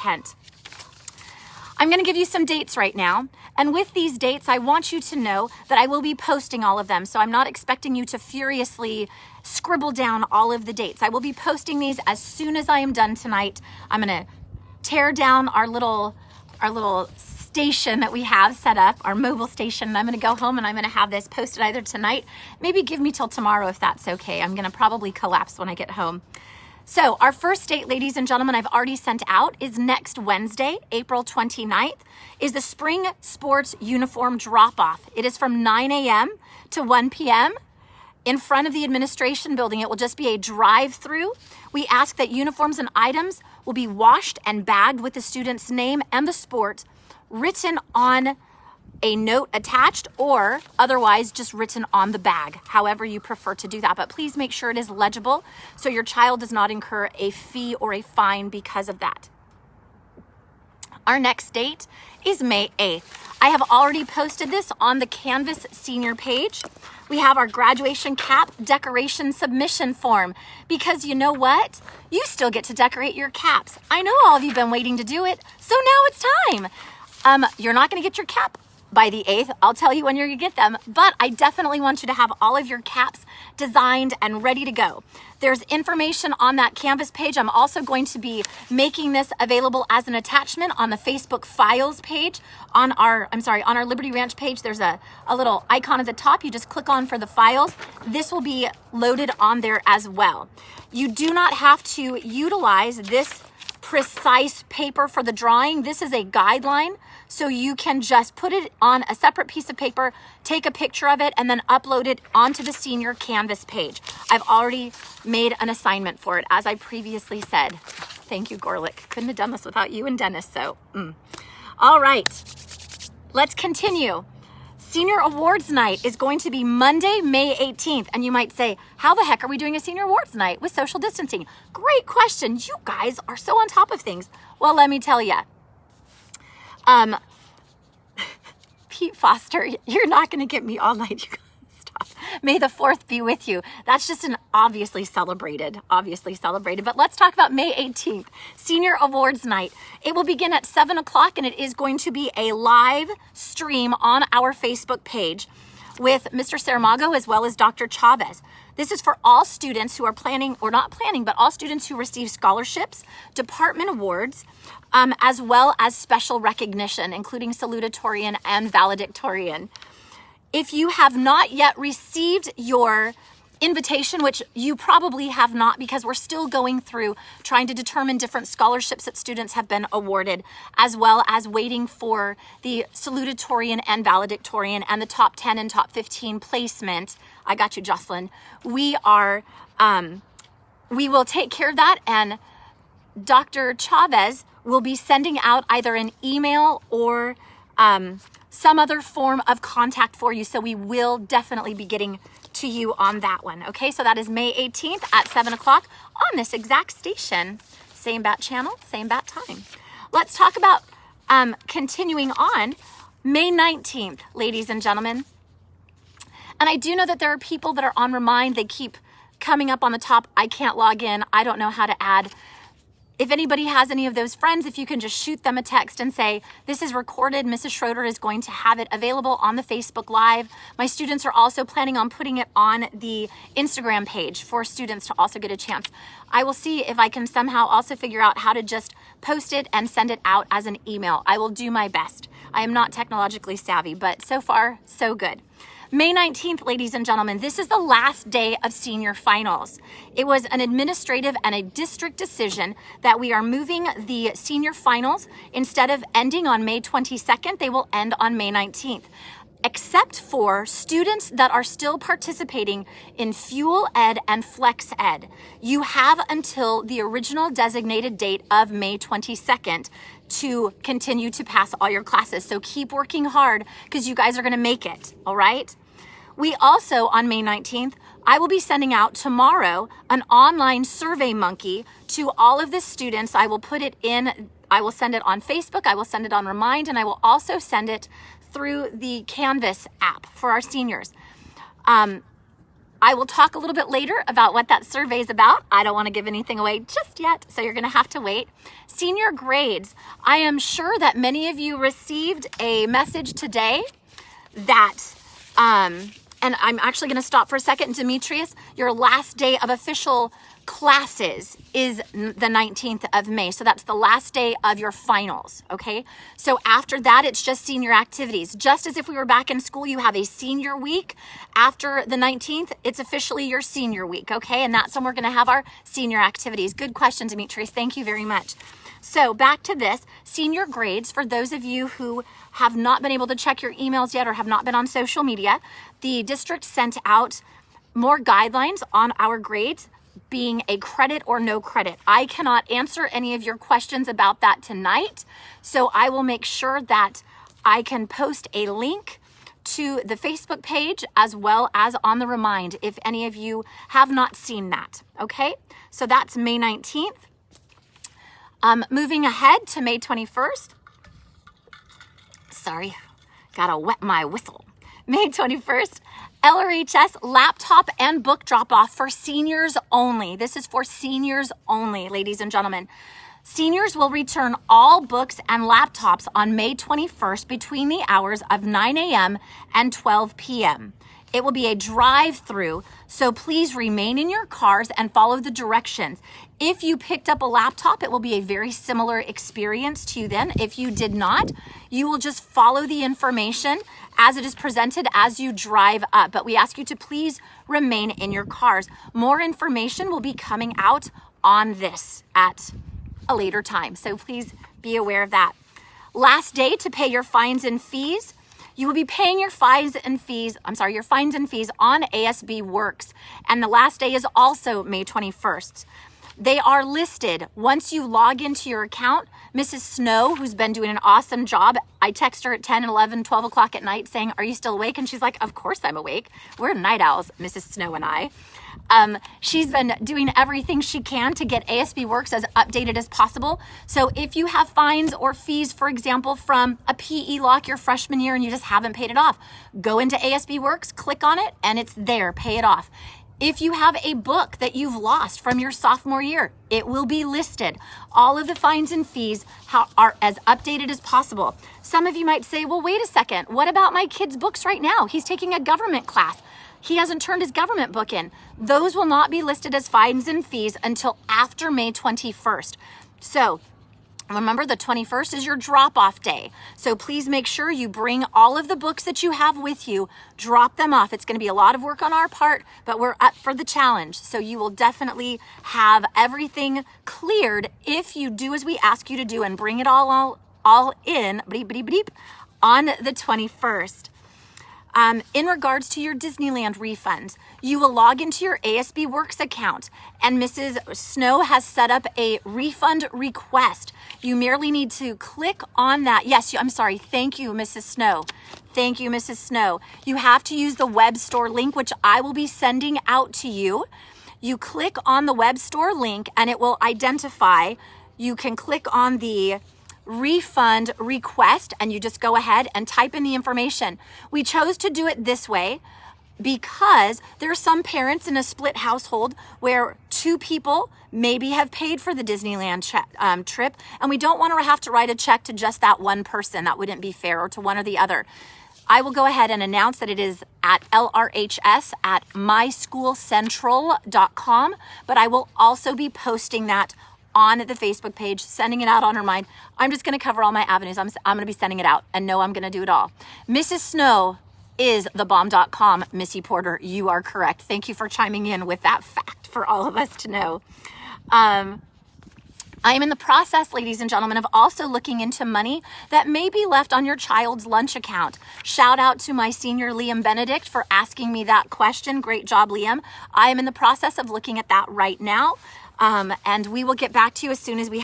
intent. I'm going to give you some dates right now. And with these dates, I want you to know that I will be posting all of them. So I'm not expecting you to furiously scribble down all of the dates. I will be posting these as soon as I am done tonight. I'm going to tear down our little station that we have set up, our mobile station. And I'm going to go home and I'm going to have this posted either tonight, maybe give me till tomorrow if that's okay. I'm going to probably collapse when I get home. So our first date, ladies and gentlemen, I've already sent out is next Wednesday, April 29th, is the spring sports uniform drop-off. It is from 9 a.m. to 1 p.m. in front of the administration building. It will just be a drive-through. We ask that uniforms and items will be washed and bagged with the student's name and the sport written on a note attached, or otherwise just written on the bag, however you prefer to do that. But please make sure it is legible so your child does not incur a fee or a fine because of that. Our next date is May 8th. I have already posted this on the Canvas senior page. We have our graduation cap decoration submission form, because you know what? You still get to decorate your caps. I know all of you have been waiting to do it, so now it's time. You're not going to get your cap by the 8th. I'll tell you when you're gonna get them, but I definitely want you to have all of your caps designed and ready to go. There's information on that Canvas page. I'm also going to be making this available as an attachment on the Facebook Files page on our Liberty Ranch page. There's a little icon at the top. You just click on for the files. This will be loaded on there as well. You do not have to utilize this precise paper for the drawing. This is a guideline, so you can just put it on a separate piece of paper, take a picture of it, and then upload it onto the senior Canvas page. I've already made an assignment for it, as I previously said. Thank you, Gorlick. Couldn't have done this without you and Dennis, so. All right, let's continue. Senior Awards Night is going to be Monday, May 18th. And you might say, how the heck are we doing a Senior Awards Night with social distancing? Great question. You guys are so on top of things. Well, let me tell you. Pete Foster, you're not going to get me all night. You gotta stop. May the 4th be with you. That's just an obviously celebrated. But let's talk about May 18th, Senior Awards Night. It will begin at 7 o'clock, and it is going to be a live stream on our Facebook page with Mr. Saramago as well as Dr. Chavez. This is for all students who are planning, or not planning, but all students who receive scholarships, department awards, as well as special recognition, including salutatorian and valedictorian. If you have not yet received your invitation, which you probably have not, because we're still going through trying to determine different scholarships that students have been awarded, as well as waiting for the salutatorian and valedictorian and the top 10 and top 15 placement. I got you, Jocelyn. We will take care of that, and Dr. Chavez will be sending out either an email or some other form of contact for you. So we will definitely be getting to you on that one. Okay, so that is May 18th at 7 o'clock on this exact station. Same bat channel, same bat time. Let's talk about continuing on May 19th, ladies and gentlemen. And I do know that there are people that are on Remind. They keep coming up on the top. I can't log in. I don't know how to add. If anybody has any of those friends, if you can just shoot them a text and say, this is recorded, Mrs. Schroeder is going to have it available on the Facebook Live. My students are also planning on putting it on the Instagram page for students to also get a chance. I will see if I can somehow also figure out how to just post it and send it out as an email. I will do my best. I am not technologically savvy, but so far, so good. May 19th, ladies and gentlemen, this is the last day of senior finals. It was an administrative and a district decision that we are moving the senior finals. Instead of ending on May 22nd, they will end on May 19th. Except for students that are still participating in Fuel Ed and Flex Ed. You have until the original designated date of May 22nd to continue to pass all your classes. So keep working hard, because you guys are gonna make it, all right? We also, on May 19th, I will be sending out tomorrow an online Survey Monkey to all of the students. I will put it in, I will send it on Facebook, I will send it on Remind, and I will also send it through the Canvas app for our seniors. I will talk a little bit later about what that survey is about. I don't want to give anything away just yet, so you're going to have to wait. Senior grades. I am sure that many of you received a message today that, and I'm actually going to stop for a second. Demetrius, your last day of official classes is the 19th of May. So that's the last day of your finals, okay? So after that, it's just senior activities. Just as if we were back in school, you have a senior week. After the 19th, it's officially your senior week, okay? And that's when we're gonna have our senior activities. Good question, Demetrius. Thank you very much. So back to this, senior grades. For those of you who have not been able to check your emails yet or have not been on social media, the district sent out more guidelines on our grades being a credit or no credit. I cannot answer any of your questions about that tonight, so I will make sure that I can post a link to the Facebook page as well as on the Remind if any of you have not seen that, okay? So that's May 19th. Moving ahead to May 21st. Sorry, gotta wet my whistle. May 21st, LRHS laptop and book drop-off for seniors only. This is for seniors only, ladies and gentlemen. Seniors will return all books and laptops on May 21st between the hours of 9 a.m. and 12 p.m. It will be a drive-through, so please remain in your cars and follow the directions. If you picked up a laptop, it will be a very similar experience to you then. If you did not, you will just follow the information as it is presented as you drive up. But we ask you to please remain in your cars. More information will be coming out on this at a later time, so please be aware of that. Last day to pay your fines and fees. You will be paying your fines and fees on ASB Works, and the last day is also May 21st. They are listed. Once you log into your account, Mrs. Snow, who's been doing an awesome job, I text her at 10, 11, 12 o'clock at night saying, "Are you still awake?" And she's like, "Of course I'm awake." We're night owls, Mrs. Snow and I. She's been doing everything she can to get ASB Works as updated as possible. So if you have fines or fees, for example, from a PE lock your freshman year and you just haven't paid it off, go into ASB Works, click on it, and it's there, pay it off. If you have a book that you've lost from your sophomore year, it will be listed. All of the fines and fees are as updated as possible. Some of you might say, well, wait a second, what about my kid's books right now? He's taking a government class. He hasn't turned his government book in. Those will not be listed as fines and fees until after May 21st. So remember, the 21st is your drop-off day. So please make sure you bring all of the books that you have with you, drop them off. It's going to be a lot of work on our part, but we're up for the challenge. So you will definitely have everything cleared if you do as we ask you to do and bring it all in on the 21st. In regards to your Disneyland refunds, you will log into your ASB Works account and Mrs. Snow has set up a refund request. You merely need to click on that. Yes, I'm sorry. Thank you, Mrs. Snow. Thank you, Mrs. Snow. You have to use the web store link, which I will be sending out to you. You click on the web store link and it will identify. You can click on the refund request and you just go ahead and type in the information. We chose to do it this way because there are some parents in a split household where two people maybe have paid for the Disneyland trip, and we don't want to have to write a check to just that one person. That wouldn't be fair, or to one or the other. I will go ahead and announce that it is at LRHS at myschoolcentral.com, but I will also be posting that on the Facebook page, sending it out on Remind. I'm just going to cover all my avenues. I'm going to be sending it out, and no, I'm going to do it all. Mrs. Snow is thebomb.com. Missy Porter, you are correct. Thank you for chiming in with that fact for all of us to know. I am in the process, ladies and gentlemen, of also looking into money that may be left on your child's lunch account. Shout out to my senior Liam Benedict for asking me that question. Great job, Liam. I am in the process of looking at that right now. And we will get back to you as soon as we